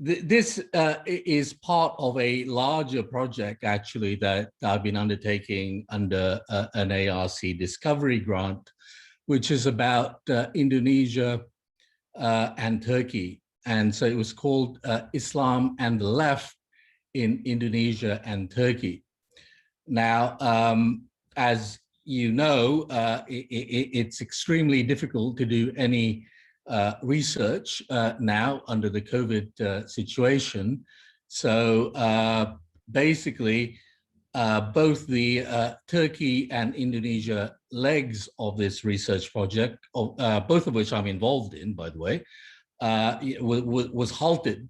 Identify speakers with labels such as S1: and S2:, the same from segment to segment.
S1: this is part of a larger project, actually, that I've been undertaking under an ARC Discovery grant, which is about Indonesia and Turkey. And so it was called Islam and the Left in Indonesia and Turkey. Now, as you know, it's extremely difficult to do any research now under the COVID situation. So basically, both the Turkey and Indonesia legs of this research project, both of which I'm involved in, by the way, was halted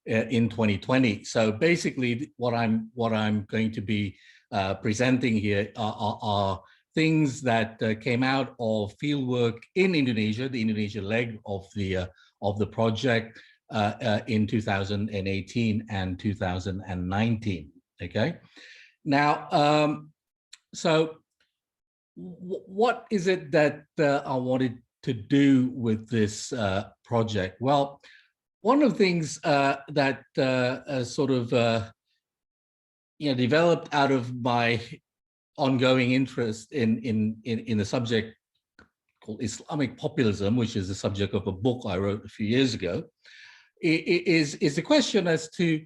S1: in 2020. So basically, what I'm going to be presenting here are things that came out of fieldwork in Indonesia, the Indonesia leg of the project in 2018 and 2019. Okay, now, so what is it that I wanted to do with this project? Well, one of the things that sort of developed out of my ongoing interest in the subject called Islamic populism, which is the subject of a book I wrote a few years ago, is the question as to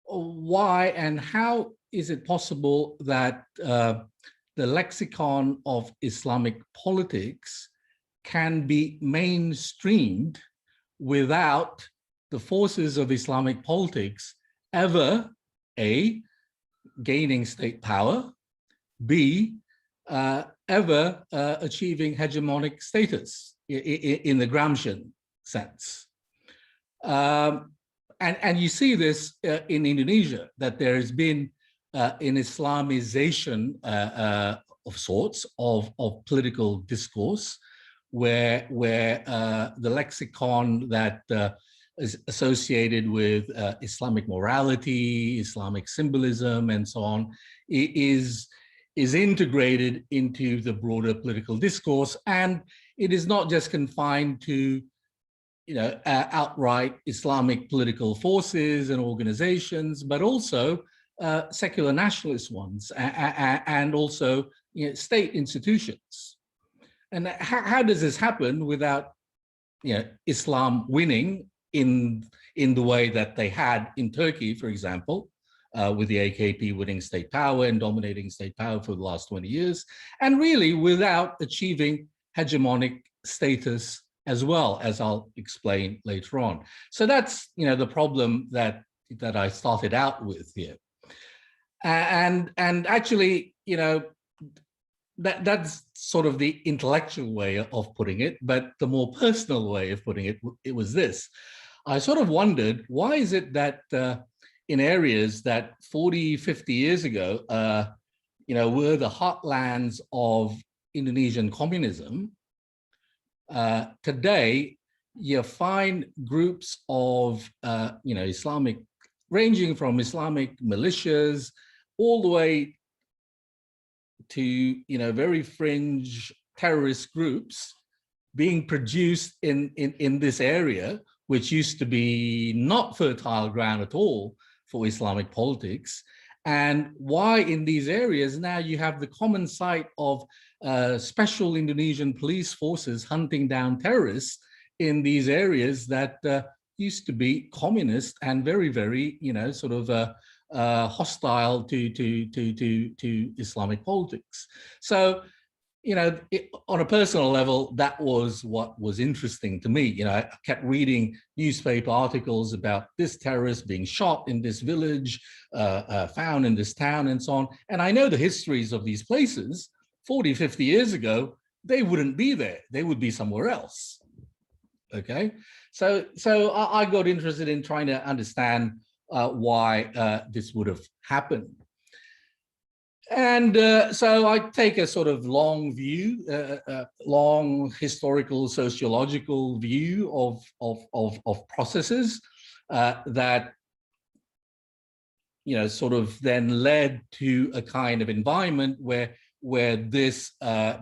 S1: why and how is it possible that the lexicon of Islamic politics can be mainstreamed without the forces of Islamic politics ever, A, gaining state power, B, ever achieving hegemonic status in the Gramscian sense. And you see this in Indonesia, that there has been an Islamization of sorts of political discourse, where the lexicon that is associated with Islamic morality, Islamic symbolism, and so on, is integrated into the broader political discourse. And it is not just confined to outright Islamic political forces and organizations, but also secular nationalist ones, and also state institutions. And how does this happen without Islam winning in the way that they had in Turkey, for example, with the AKP winning state power and dominating state power for the last 20 years, and really without achieving hegemonic status as well, as I'll explain later on. So that's the problem that I started out with here, and actually that's sort of the intellectual way of putting it, but the more personal way of putting it, it was this. I sort of wondered, why is it that in areas that 40, 50 years ago, were the heartlands of Indonesian communism, today you find groups of, Islamic, ranging from Islamic militias all the way to, very fringe terrorist groups being produced in this area, which used to be not fertile ground at all for Islamic politics. And why in these areas now you have the common sight of special Indonesian police forces hunting down terrorists in these areas that used to be communist and very, very, sort of hostile to Islamic politics. So, on a personal level, that was what was interesting to me. I kept reading newspaper articles about this terrorist being shot in this village, found in this town, and so on. And I know the histories of these places. 40, 50 years ago, they wouldn't be there. They would be somewhere else. Okay, so I got interested in trying to understand why this would have happened. And so I take a sort of long view, long historical, sociological view of processes that, sort of then led to a kind of environment where this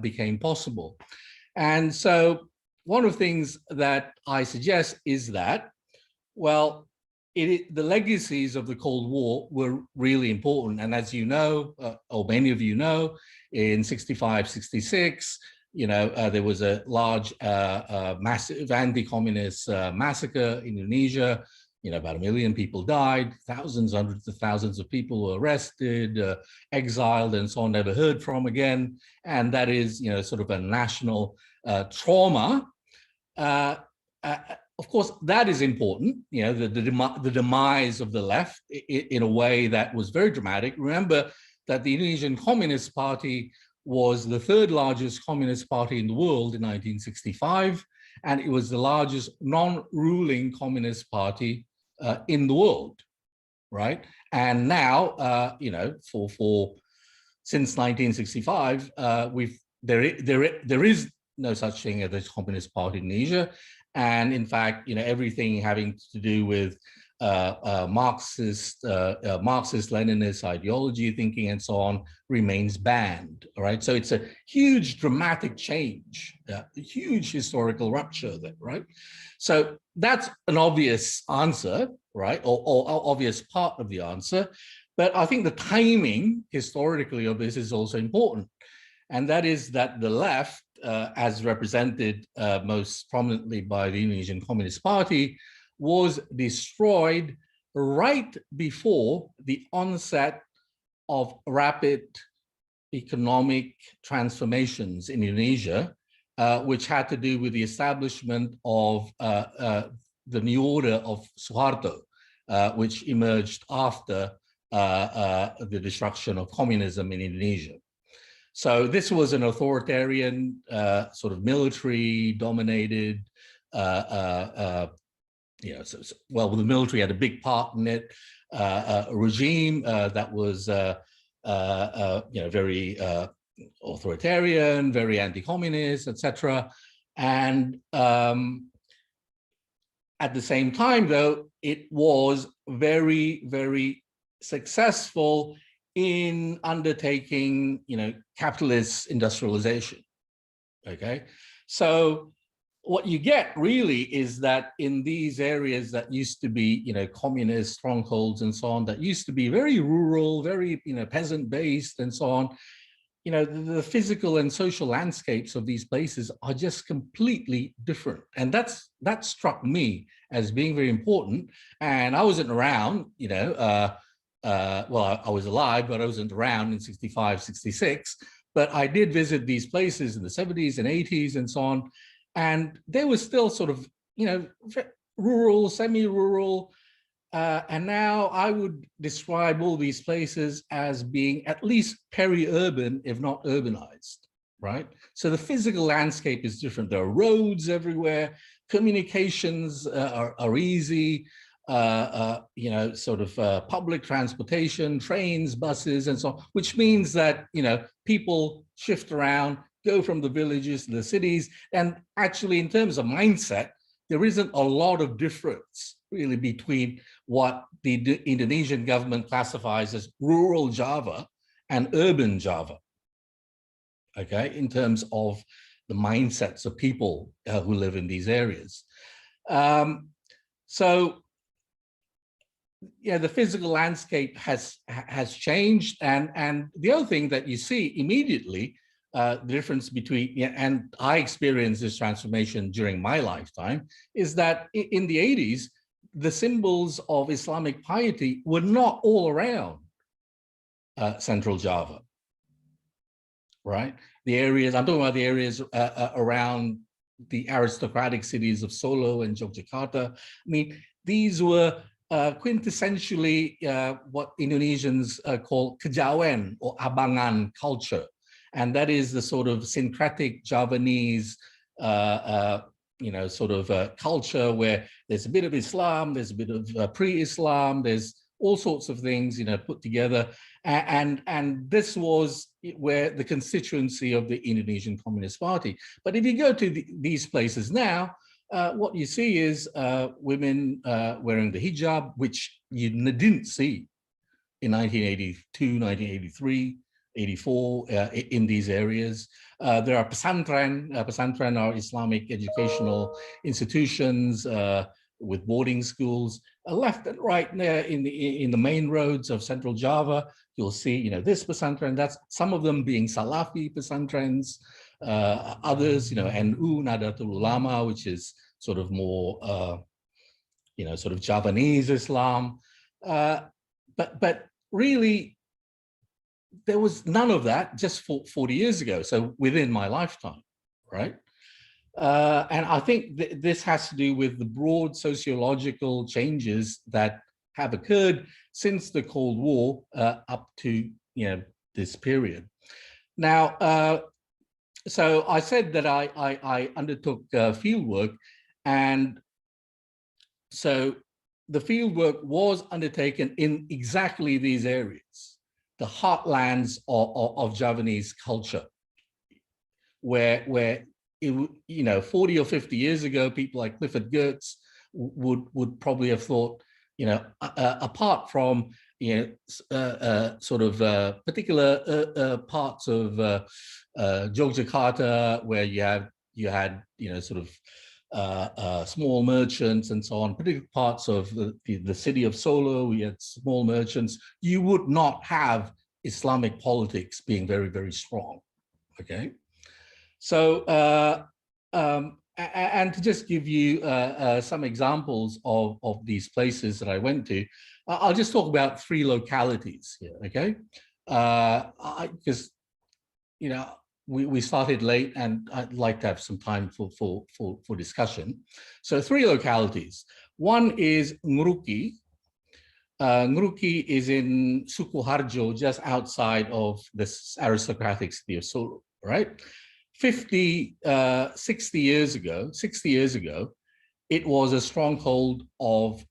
S1: became possible. And so one of the things that I suggest is that, well, the legacies of the Cold War were really important. And as you know, or many of you know, in 65, 66, there was a large, massive anti-communist massacre in Indonesia. About 1 million people died, thousands, hundreds of thousands of people were arrested, exiled, and so on, never heard from again. And that is, sort of a national trauma. Of course, that is important, the demise of the left in a way that was very dramatic. Remember that the Indonesian Communist Party was the third largest communist party in the world in 1965, and it was the largest non-ruling communist party in the world, right? And now, since 1965, there is no such thing as a communist party in Indonesia. And in fact, everything having to do with Marxist, Marxist-Leninist ideology, thinking, and so on, remains banned. All right, so it's a huge, dramatic change, a huge historical rupture there, right? So that's an obvious answer, right, or obvious part of the answer. But I think the timing historically of this is also important, and that is that the left, as represented most prominently by the Indonesian Communist Party, was destroyed right before the onset of rapid economic transformations in Indonesia, which had to do with the establishment of the new order of Suharto, which emerged after the destruction of communism in Indonesia. So this was an authoritarian, sort of military-dominated, well, the military had a big part in it, a regime that was, very authoritarian, very anti-communist, etc. And at the same time, though, it was very, very successful in undertaking, capitalist industrialization. Okay, so what you get really is that in these areas that used to be, communist strongholds and so on, that used to be very rural, very, peasant-based and so on, the physical and social landscapes of these places are just completely different. And that struck me as being very important. And I wasn't around, well, I was alive, but I wasn't around in 65, 66. But I did visit these places in the 70s and 80s and so on. And they were still sort of, rural, semi-rural. And now I would describe all these places as being at least peri-urban, if not urbanized, right? So the physical landscape is different. There are roads everywhere. Communications are easy. Public transportation, trains, buses, and so on, which means that, people shift around, go from the villages to the cities. And actually, in terms of mindset, there isn't a lot of difference really between what the Indonesian government classifies as rural Java and urban Java, okay, in terms of the mindsets of people who live in these areas. So, yeah, the physical landscape has changed, and the other thing that you see immediately, the difference between, and I experienced this transformation during my lifetime, is that in the 80s, the symbols of Islamic piety were not all around Central Java, right? The areas, I'm talking about the areas around the aristocratic cities of Solo and Yogyakarta. I mean, these were quintessentially what Indonesians call kejawen or abangan culture. And that is the sort of syncretic Javanese, culture where there's a bit of Islam, there's a bit of pre-Islam, there's all sorts of things, put together. And this was where the constituency of the Indonesian Communist Party. But if you go to these places now, what you see is women wearing the hijab, which you didn't see in 1982, 1983, 84 in these areas. There are pesantren. Pesantren are Islamic educational institutions with boarding schools. left and right there in the main roads of central Java, you'll see, this pesantren, that's some of them being Salafi pesantrens, others, NU, Nahdlatul Ulama, which is sort of more, sort of Javanese Islam. But really, there was none of that just 40 years ago, so within my lifetime, right? And I think this has to do with the broad sociological changes that have occurred since the Cold War up to this period. Now, so I said that I undertook field work, and so the field work was undertaken in exactly these areas, the heartlands of Javanese culture, where it, 40 or 50 years ago, people like Clifford Geertz would probably have thought, apart from sort of particular parts of Yogyakarta, where you had sort of small merchants and so on, particular parts of the city of Solo, we had small merchants, you would not have Islamic politics being very, very strong, okay? So, and to just give you some examples of these places that I went to, I'll just talk about 3 localities here, okay? Because, we started late and I'd like to have some time for discussion. So 3 localities. One is Ngruki. Ngruki is in Sukoharjo, just outside of this aristocratic city of Solo, right? 60 years ago, it was a stronghold of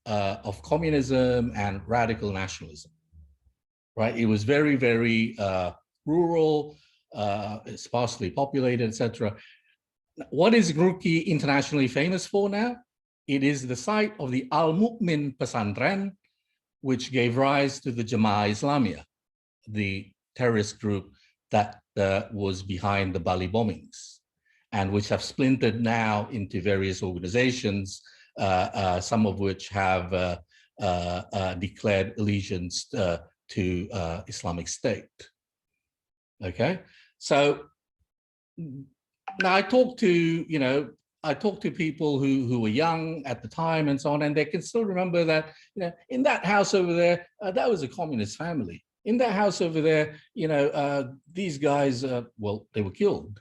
S1: communism and radical nationalism, right? It was very, very rural, sparsely populated, etc. What is Ngruki internationally famous for now? It is the site of the Al-Mu'min Pesantren, which gave rise to the Jamaah Islamiyah, the terrorist group that was behind the Bali bombings, and which have splintered now into various organizations, some of which have declared allegiance to Islamic State. Okay, so now I talked to people who were young at the time and so on, and they can still remember that in that house over there, that was a communist family. In that house over there, these guys, well, they were killed,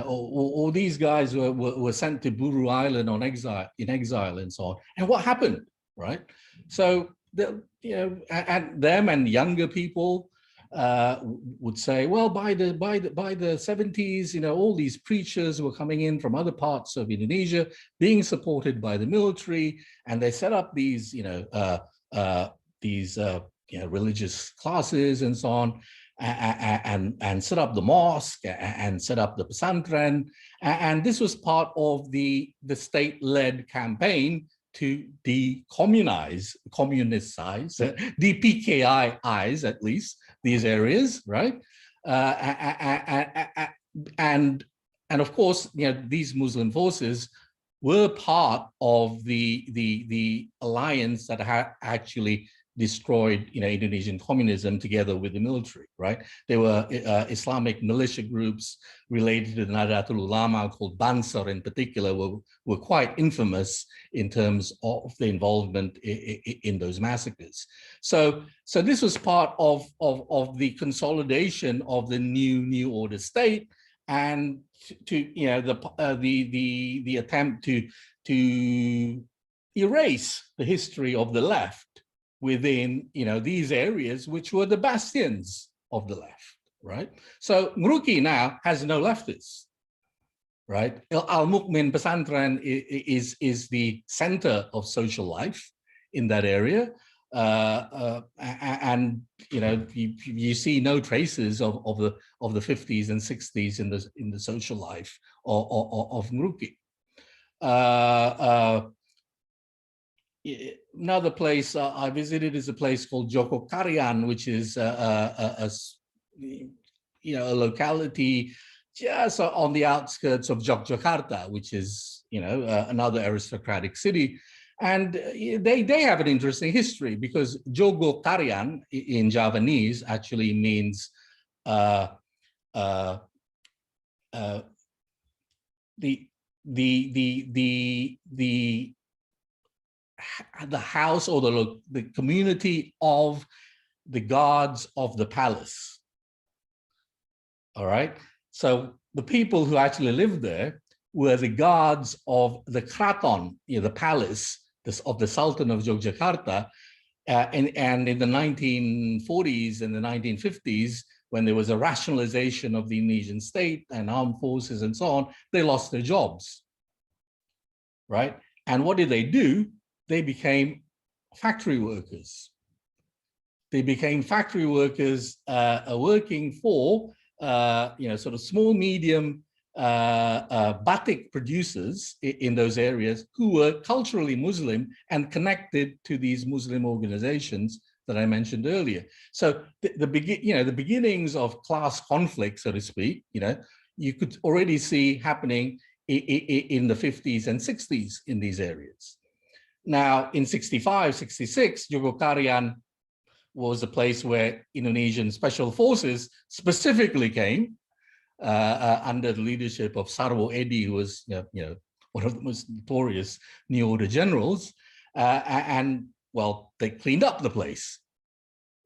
S1: or these guys were sent to Buru Island in exile and so on. And what happened, right? So, and them and younger people would say, well, by the 70s, all these preachers were coming in from other parts of Indonesia, being supported by the military, and they set up these, religious classes and so on, and set up the mosque and set up the pesantren, and this was part of the state-led campaign to decommunize, communicize, DPKIs at least, these areas, right? And of course, these Muslim forces were part of the alliance that had actually destroyed Indonesian communism together with the military, right? There were Islamic militia groups related to the Nahdlatul Ulama called Bansar in particular were quite infamous in terms of the involvement in those massacres. So this was part of the consolidation of the new order state, and to the attempt to erase the history of the left within these areas, which were the bastions of the left, right? So Ngruki now has no leftists, right? Al-Mu'min Pesantren is the center of social life in that area, and you see no traces of the 50s and 60s in the social life of Ngruki. Another place I visited is a place called Joko Karyan, which is a locality just on the outskirts of Yogyakarta, which is another aristocratic city. And they have an interesting history, because Jogo Karyan in Javanese actually means the house, or the community of the guards of the palace. All right. So the people who actually lived there were the guards of the kraton, the palace of the Sultan of Yogyakarta. And in the 1940s and the 1950s, when there was a rationalization of the Indonesian state and armed forces and so on, they lost their jobs, right? And what did they do? They became factory workers. They became factory workers working for, sort of small, medium batik producers in those areas who were culturally Muslim and connected to these Muslim organizations that I mentioned earlier. So the beginnings of class conflict, so to speak, you could already see happening in the 50s and 60s in these areas. Now, in 65, 66, Jogokarian was a place where Indonesian special forces specifically came under the leadership of Sarwo Edi, who was one of the most notorious New Order generals, and well, they cleaned up the place,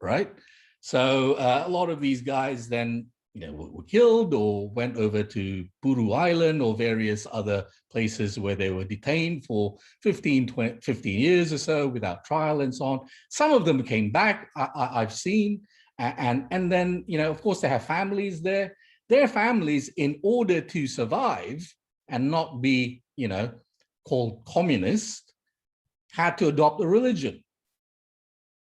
S1: right? So a lot of these guys then were killed or went over to Buru Island or various other places where they were detained for 15 years or so without trial and so on. Some of them came back, I've seen, and then, of course, they have families there. Their families, in order to survive and not be, called communist, had to adopt a religion.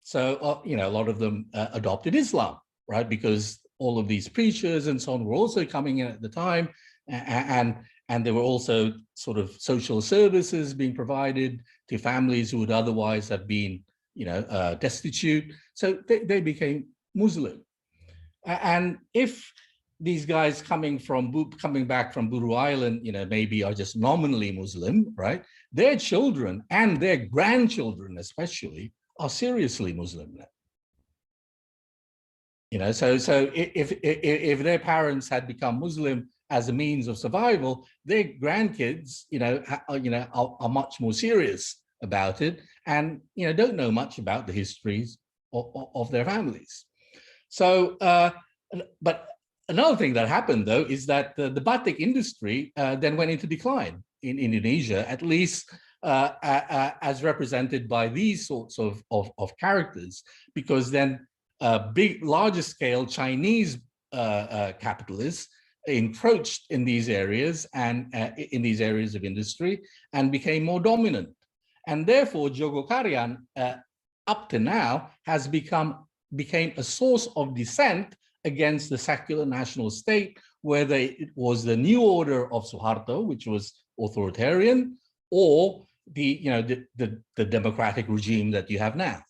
S1: So, a lot of them adopted Islam, right? Because all of these preachers and so on were also coming in at the time, and there were also sort of social services being provided to families who would otherwise have been, destitute. So they became Muslim. And if these guys coming back from Buru Island, maybe are just nominally Muslim, right? Their children and their grandchildren, especially, are seriously Muslim now. So if their parents had become Muslim as a means of survival, their grandkids, are much more serious about it, and don't know much about the histories of their families. So, but another thing that happened though is that the batik industry then went into decline in Indonesia, at least as represented by these sorts of characters, because then larger scale Chinese capitalists encroached in these areas and in these areas of industry and became more dominant. And therefore, Jogokarian, up to now, became a source of dissent against the secular national state, whether it was the new order of Suharto, which was authoritarian, or the democratic regime that you have now.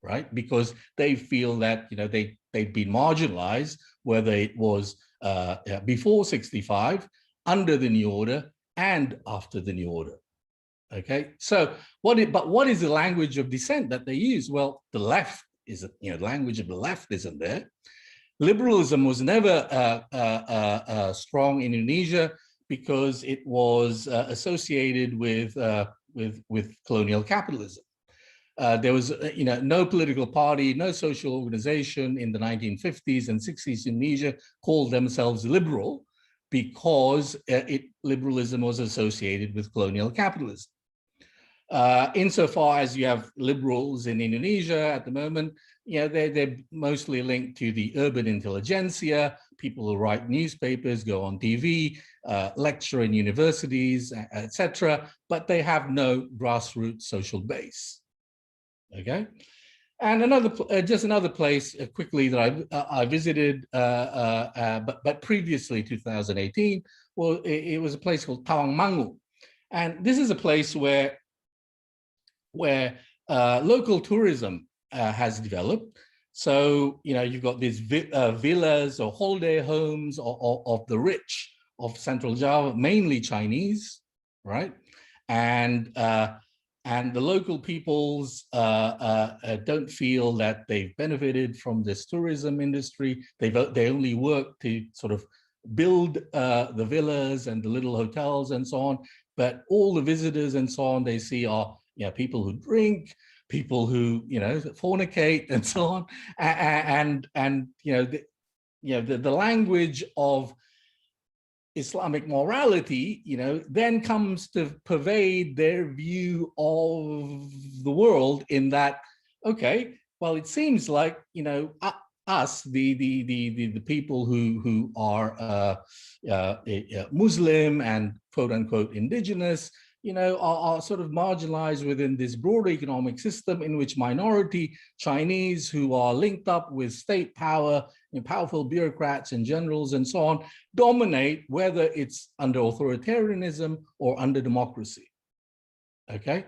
S1: Right, because they feel that they've been marginalized, whether it was before 65, under the new order, and after the new order. Okay, so what is the language of dissent that they use? Well, the left is the language of the left isn't there. Liberalism was never strong in Indonesia because it was associated with colonial capitalism. There was, no political party, no social organization in the 1950s and 60s in Indonesia called themselves liberal, because liberalism was associated with colonial capitalism. Insofar as you have liberals in Indonesia at the moment, they're mostly linked to the urban intelligentsia, people who write newspapers, go on TV, lecture in universities, etc., but they have no grassroots social base. Okay, and just another place quickly that I visited, but previously 2018. Well, it was a place called Tangmangu, and this is a place where local tourism has developed. So you've got these villas or holiday homes of the rich of Central Java, mainly Chinese, right? And and the local peoples don't feel that they've benefited from this tourism industry. They only work to sort of build the villas and the little hotels and so on. But all the visitors and so on they see are people who drink, people who fornicate and so on, and the language of Islamic morality, then comes to pervade their view of the world in that, okay, well, it seems like, us, the people who are Muslim and quote unquote indigenous, are sort of marginalized within this broader economic system in which minority Chinese who are linked up with state power and powerful bureaucrats and generals and so on dominate, whether it's under authoritarianism or under democracy. Okay.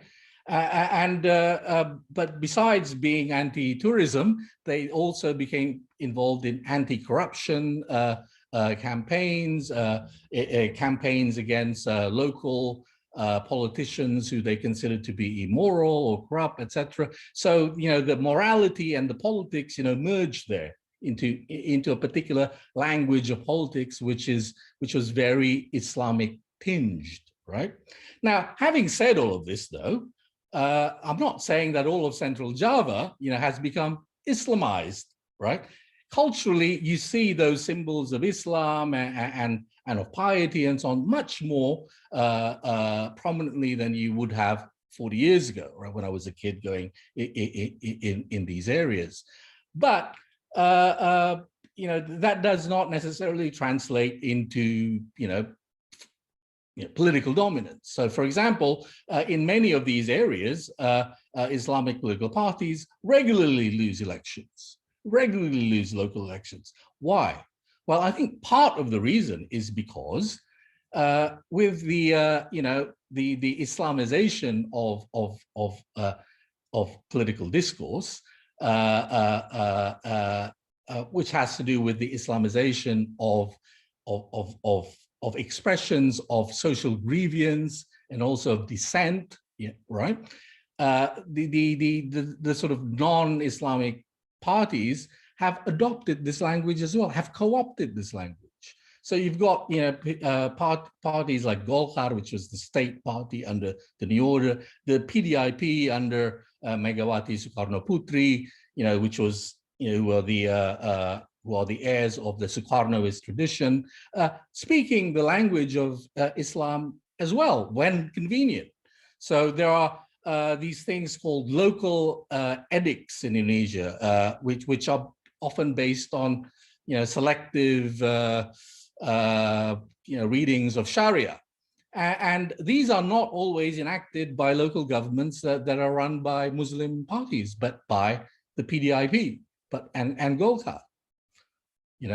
S1: But besides being anti-tourism, they also became involved in anti-corruption campaigns, campaigns against local politicians who they considered to be immoral or corrupt, etc. So, the morality and the politics, merged there into a particular language of politics, which was very Islamic tinged, right? Now, having said all of this, though, I'm not saying that all of Central Java, has become Islamized, right? Culturally, you see those symbols of Islam and of piety and so on much more prominently than you would have 40 years ago, right, when I was a kid going in these areas. But that does not necessarily translate into political dominance. So, for example, in many of these areas, Islamic political parties regularly lose elections, regularly lose local elections. Why? Well, I think part of the reason is because with the the Islamization of political discourse, which has to do with the Islamization of expressions of social grievance and also of dissent, right? The sort of non-Islamic parties have adopted this language as well, have co-opted this language. So you've got parties like Golkar, which was the state party under the New Order, the PDIP under Megawati Sukarnoputri, which was who are the heirs of the Sukarnoist tradition, speaking the language of Islam as well when convenient. So there are these things called local edicts in Indonesia, which are often based on selective readings of Sharia, and these are not always enacted by local governments that are run by Muslim parties, but by the PDIP, and Golkar.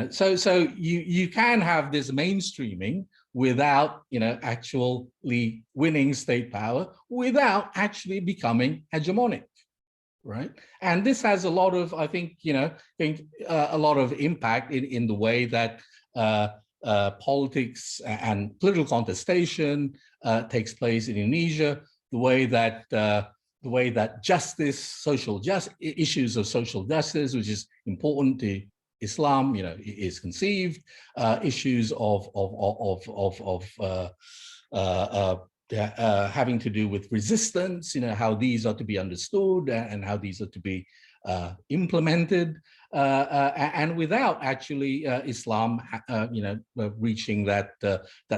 S1: So you can have this mainstreaming without actually winning state power, without actually becoming hegemonic, right? And this has a lot of, I think, a lot of impact in the way that politics and political contestation takes place in Indonesia, the way that justice, issues of social justice, which is important to Islam, is conceived, issues of having to do with resistance, how these are to be understood and how these are to be implemented, and without actually Islam, reaching that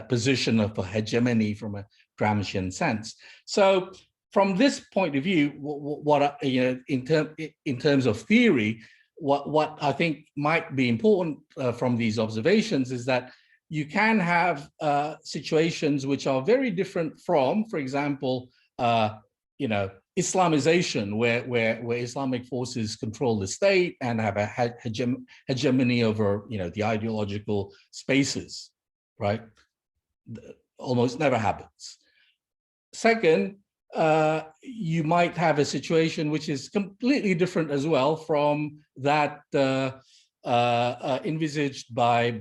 S1: position of hegemony from a Gramscian sense. So, from this point of view, what in terms of theory, what I think might be important from these observations is that you can have situations which are very different from, for example, Islamization, where Islamic forces control the state and have a hegemony over the ideological spaces, right? Almost never happens. Second, you might have a situation which is completely different as well from that envisaged by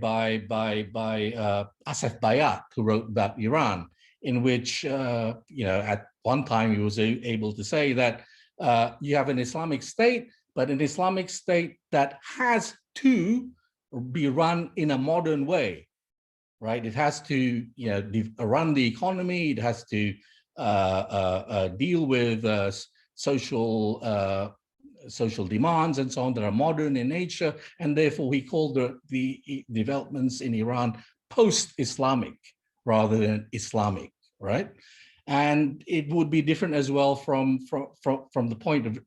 S1: Asef Bayat, who wrote about Iran, in which, at one time he was able to say that you have an Islamic state, but an Islamic state that has to be run in a modern way, right? It has to, run the economy. It has to deal with social demands and so on that are modern in nature, and therefore we call the developments in Iran post-Islamic rather than Islamic, right? And it would be different as well from the point of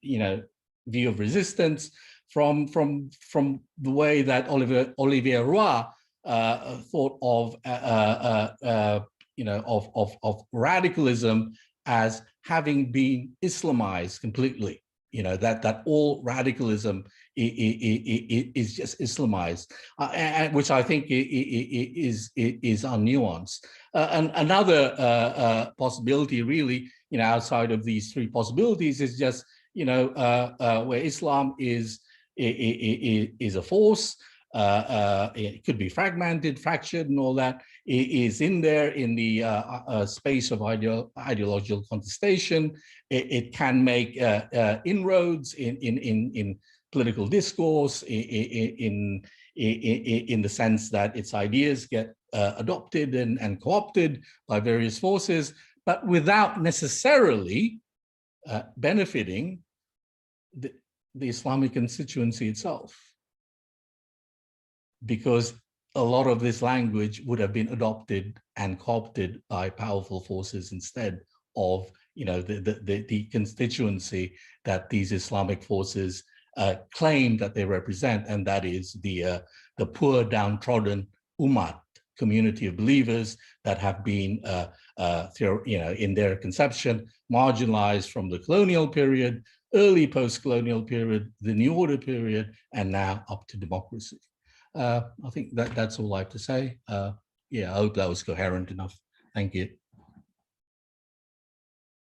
S1: view of resistance, from the way that Olivier Roy thought of radicalism as having been Islamized completely. That all radicalism is just Islamized, which I think is unnuanced. And another possibility, really, outside of these three possibilities, is just where Islam is a force. It could be fragmented, fractured, and all that. It is in there in the space of ideological contestation. It can make inroads in political discourse, in the sense that its ideas get adopted and co-opted by various forces, but without necessarily benefiting the Islamic constituency itself, because a lot of this language would have been adopted and co-opted by powerful forces instead of the constituency that these Islamic forces claim that they represent, and that is the poor, downtrodden umat, community of believers that have been, in their conception, marginalized from the colonial period, early post-colonial period, the New Order period, and now up to democracy. I think that's all I have to say. I hope that was coherent enough. Thank you.